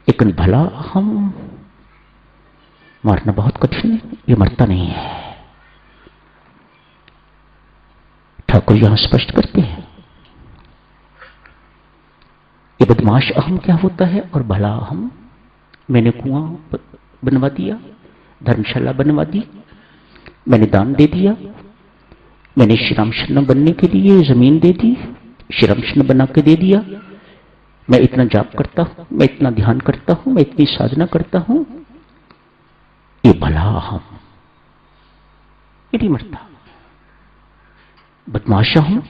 लेकिन भला हम मारना बहुत कठिन है, ये मरता नहीं है। ठाकुर यहां स्पष्ट करते हैं ये बदमाश अहम क्या होता है और भला अहम। मैंने कुआं बनवा दिया, धर्मशाला बनवा दी, मैंने दान दे दिया, मैंने श्री रामशरण बनने के लिए जमीन दे दी, श्री रामशरण बना के दे दिया, मैं इतना जाप करता हूं, मैं इतना ध्यान करता हूं, मैं इतनी साधना करता हूं, ये भला अहम ये नहीं मरता। बदमाश अहम।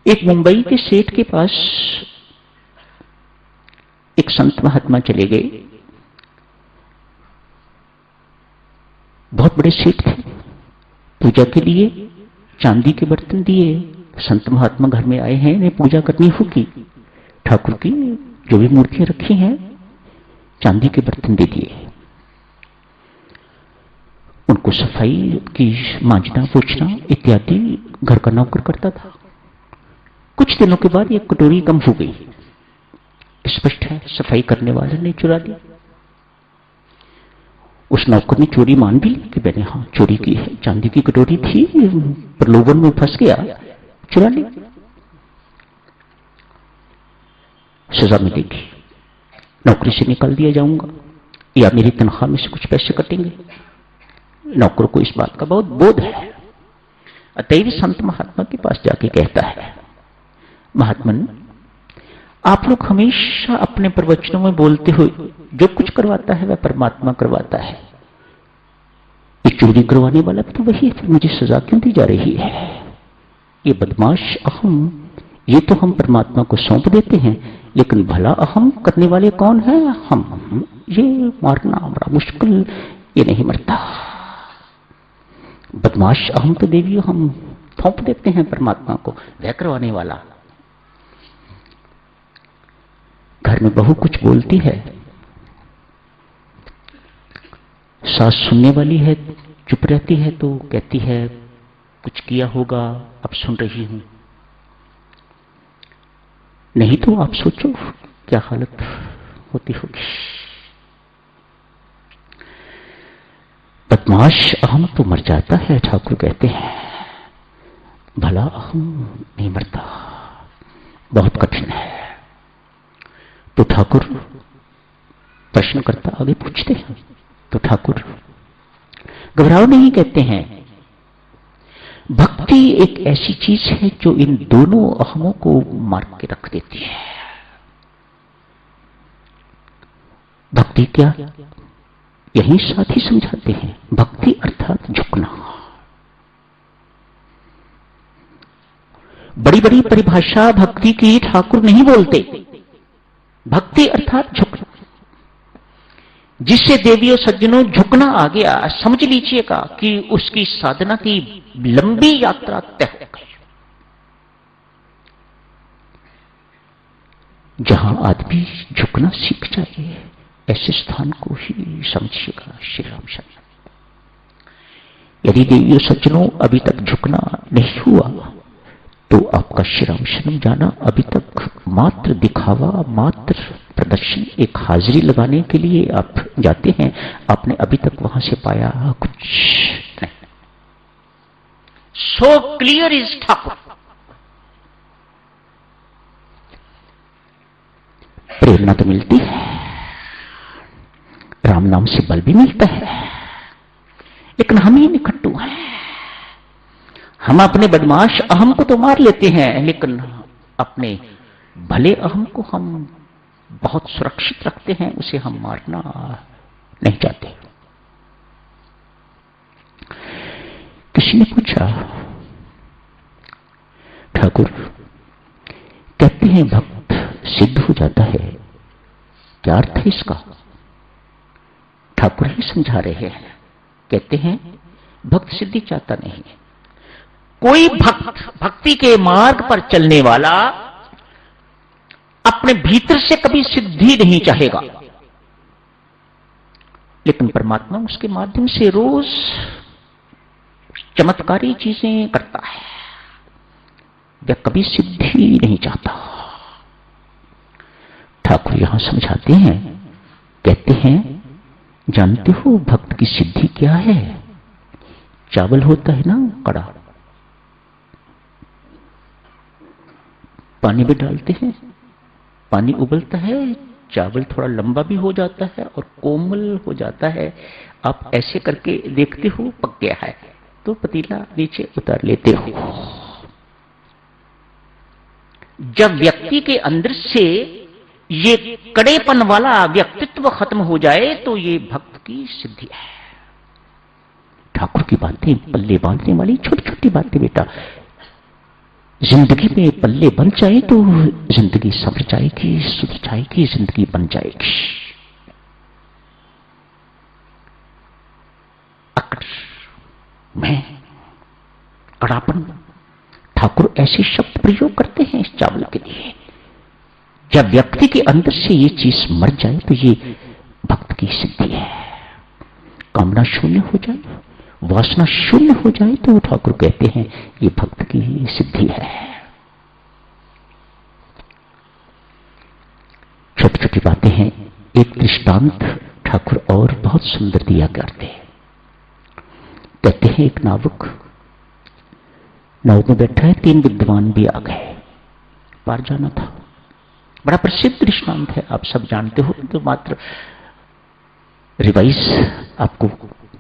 एक मुंबई के सेठ के पास एक संत महात्मा चले गए। बहुत बड़े सेठ थे, पूजा के लिए चांदी के बर्तन दिए। संत महात्मा घर में आए हैं, इन्हें पूजा करनी होगी, ठाकुर की जो भी मूर्तियां रखी हैं चांदी के बर्तन दे दिए। उनको सफाई की, मांजना पोछना इत्यादि घर का नौकर करता था। कुछ दिनों के बाद एक कटोरी कम हो गई, स्पष्ट है सफाई करने वाले ने चुरा ली। उस नौकर ने चोरी मान भी ली कि मैंने हाँ चोरी की है, चांदी की कटोरी थी, प्रलोभन में फंस गया, चुरा ली, सजा मिलेगी, नौकरी से निकाल दिया जाऊंगा या मेरी तनख्वाह में से कुछ पैसे कटेंगे। नौकर को इस बात का बहुत बोध है। अतएव संत महात्मा के पास जाके कहता है, महात्मन आप लोग हमेशा अपने प्रवचनों में बोलते हो जो कुछ करवाता है वह परमात्मा करवाता है, ये चोरी करवाने वाला भी तो वही है, फिर मुझे सजा क्यों दी जा रही है? ये बदमाश अहम, ये तो हम परमात्मा को सौंप देते हैं, लेकिन भला अहम करने वाले कौन है? हम। ये मारना बड़ा मुश्किल, ये नहीं मरता। बदमाश अहम तो देवी हम सौंप देते हैं परमात्मा को, वह करवाने वाला। घर में बहू कुछ बोलती है, सास सुनने वाली है, चुप रहती है तो कहती है कुछ किया होगा, अब सुन रही हूं। नहीं तो आप सोचो क्या हालत होती होगी। बदमाश अहम तो मर जाता है, ठाकुर कहते हैं, भला अहम नहीं मरता, बहुत कठिन है। तो ठाकुर प्रश्नकर्ता आगे पूछते हैं, तो ठाकुर घबराओ नहीं कहते हैं, भक्ति एक ऐसी चीज है जो इन दोनों अहमों को मार के रख देती है। भक्ति क्या? यही साथ ही समझाते हैं, भक्ति अर्थात झुकना। बड़ी बड़ी परिभाषा भक्ति की ठाकुर नहीं बोलते। भक्ति अर्थात झुकना, जिससे देवियों सज्जनों झुकना आ गया, समझ लीजिएगा कि उसकी साधना की लंबी यात्रा तय हो गई। जहां आदमी झुकना सीख जाए ऐसे स्थान को ही समझिएगा श्री राम शरण। यदि देवियों सज्जनों अभी तक झुकना नहीं हुआ तो आपका श्री राम शरण जाना अभी तक मात्र दिखावा, मात्र प्रदर्शन, एक हाजिरी लगाने के लिए आप जाते हैं, आपने अभी तक वहां से पाया कुछ नहीं। So clear is Thakur. प्रेरणा तो मिलती है, राम नाम से बल भी मिलता है, लेकिन हम ही निकट्टू हैं। हम अपने बदमाश अहम को तो मार लेते हैं, लेकिन अपने भले अहम को हम बहुत सुरक्षित रखते हैं, उसे हम मारना नहीं चाहते। किसी ने पूछा, ठाकुर कहते हैं भक्त सिद्ध हो जाता है, क्या अर्थ है इसका? ठाकुर ही समझा रहे हैं, कहते हैं भक्त सिद्धि चाहता नहीं है। कोई भक्त, भक्ति के मार्ग पर चलने वाला अपने भीतर से कभी सिद्धि नहीं चाहेगा, लेकिन परमात्मा उसके माध्यम से रोज चमत्कारी चीजें करता है, वह कभी सिद्धि नहीं चाहता। ठाकुर यहां समझाते हैं, कहते हैं जानते हो भक्त की सिद्धि क्या है? चावल होता है ना कड़ा, पानी में डालते हैं, पानी उबलता है, चावल थोड़ा लंबा भी हो जाता है और कोमल हो जाता है। आप ऐसे करके देखते हो पक गया है तो पतीला नीचे उतार लेते हो। जब व्यक्ति के अंदर से ये कड़ेपन वाला व्यक्तित्व खत्म हो जाए तो ये भक्त की सिद्धि है। ठाकुर की बातें पल्ले बांधने वाली छोटी छोटी बातें बेटा, जिंदगी में पल्ले बन जाए तो जिंदगी संभल जाएगी, सुधर जाएगी, जिंदगी बन जाएगी। अकड़ में कड़ापन, ठाकुर ऐसे शब्द प्रयोग करते हैं इस चावल के लिए। जब व्यक्ति के अंदर से ये चीज मर जाए तो ये भक्त की सिद्धि है। कामना शून्य हो जाए, वासना शून्य हो जाए तो ठाकुर कहते हैं ये भक्त की सिद्धि है। छोटी छोटी बातें हैं। एक दृष्टांत ठाकुर और बहुत सुंदर दिया करते हैं। कहते हैं एक नावक नाव में बैठा है, 3 विद्वान भी आ गए, पार जाना था। बड़ा प्रसिद्ध दृष्टांत है, आप सब जानते हो, तो मात्र रिवाइज आपको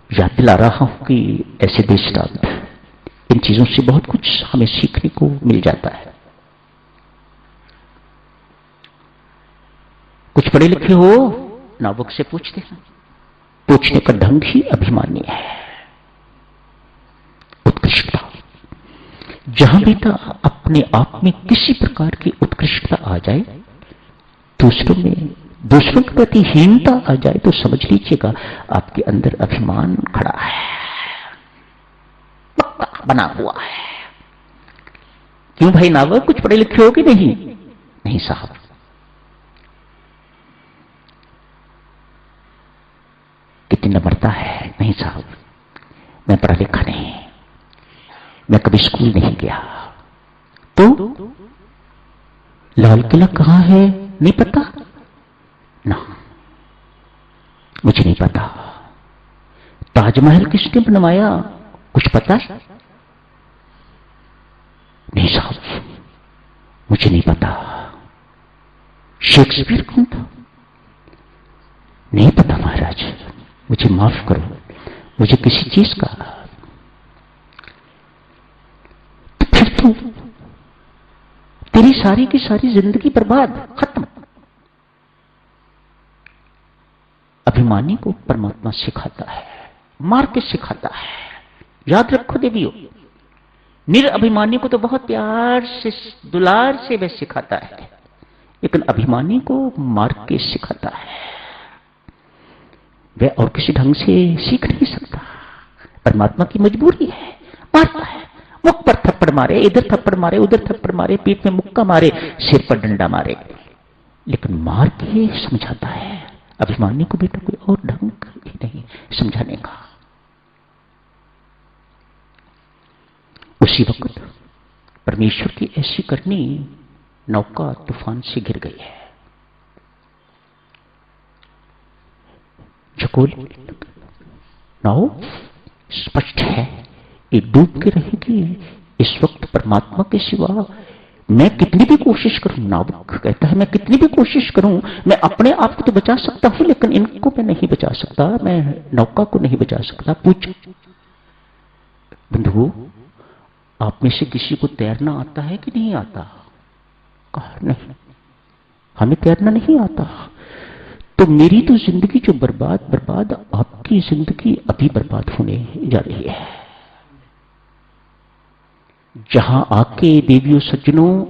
याद दिला रहा हूं कि ऐसे दृष्टांत, इन चीजों से बहुत कुछ हमें सीखने को मिल जाता है। कुछ पढ़े लिखे हो, नावक से पूछते हैं। पूछने का ढंग ही अभिमानी है, उत्कृष्टता। जहां बेटा अपने आप में किसी प्रकार की उत्कृष्टता आ जाए, दूसरों के प्रति हीनता आ जाए, तो समझ लीजिएगा आपके अंदर अभिमान खड़ा है, पक्का बना हुआ है। क्यों भाई नावक, कुछ पढ़े लिखे हो कि नहीं? नहीं साहब। कितनी नम्रता है? नहीं साहब, मैं पढ़ा लिखा नहीं, मैं कभी स्कूल नहीं गया। तो लाल किला कहां है नहीं पता ना, मुझे नहीं पता। ताजमहल किसने बनवाया कुछ पता? नहीं साहब, मुझे नहीं पता। शेक्सपियर कौन था? नहीं पता महाराज, मुझे माफ करो, मुझे किसी चीज का। तो फिर तो तेरी सारी की सारी जिंदगी बर्बाद, खत्म। अभिमानी को परमात्मा सिखाता है, मार के सिखाता है। याद रखो देवियों, निरअभिमानी को तो बहुत प्यार से दुलार से वह सिखाता है, लेकिन अभिमानी को मार के सिखाता है। वह और किसी ढंग से सीख नहीं सकता। परमात्मा की मजबूरी है, मारता है। मुख पर थप्पड़ मारे, इधर थप्पड़ मारे, उधर थप्पड़ मारे, पीठ में मुक्का मारे, सिर पर डंडा मारे, लेकिन मार के समझाता है। अभिमानी को बेटा कोई और ढंग ही नहीं समझाने का। उसी वक्त परमेश्वर की ऐसी करनी, नौका तूफान से गिर गई है। झकोल नाव स्पष्ट है, ये डूब के रहेगी। इस वक्त परमात्मा के सिवा मैं कितनी भी कोशिश करूं, नावक कहता है मैं कितनी भी कोशिश करूं, मैं अपने आप को तो बचा सकता हूं, लेकिन इनको मैं नहीं बचा सकता, मैं नौका को नहीं बचा सकता। पूछ बंधु, आप में से किसी को तैरना आता है कि नहीं आता? कहा नहीं, हमें तैरना नहीं आता। तो मेरी तो जिंदगी जो बर्बाद, आपकी जिंदगी अभी बर्बाद होने जा रही है। जहां आके देवियों सज्जनों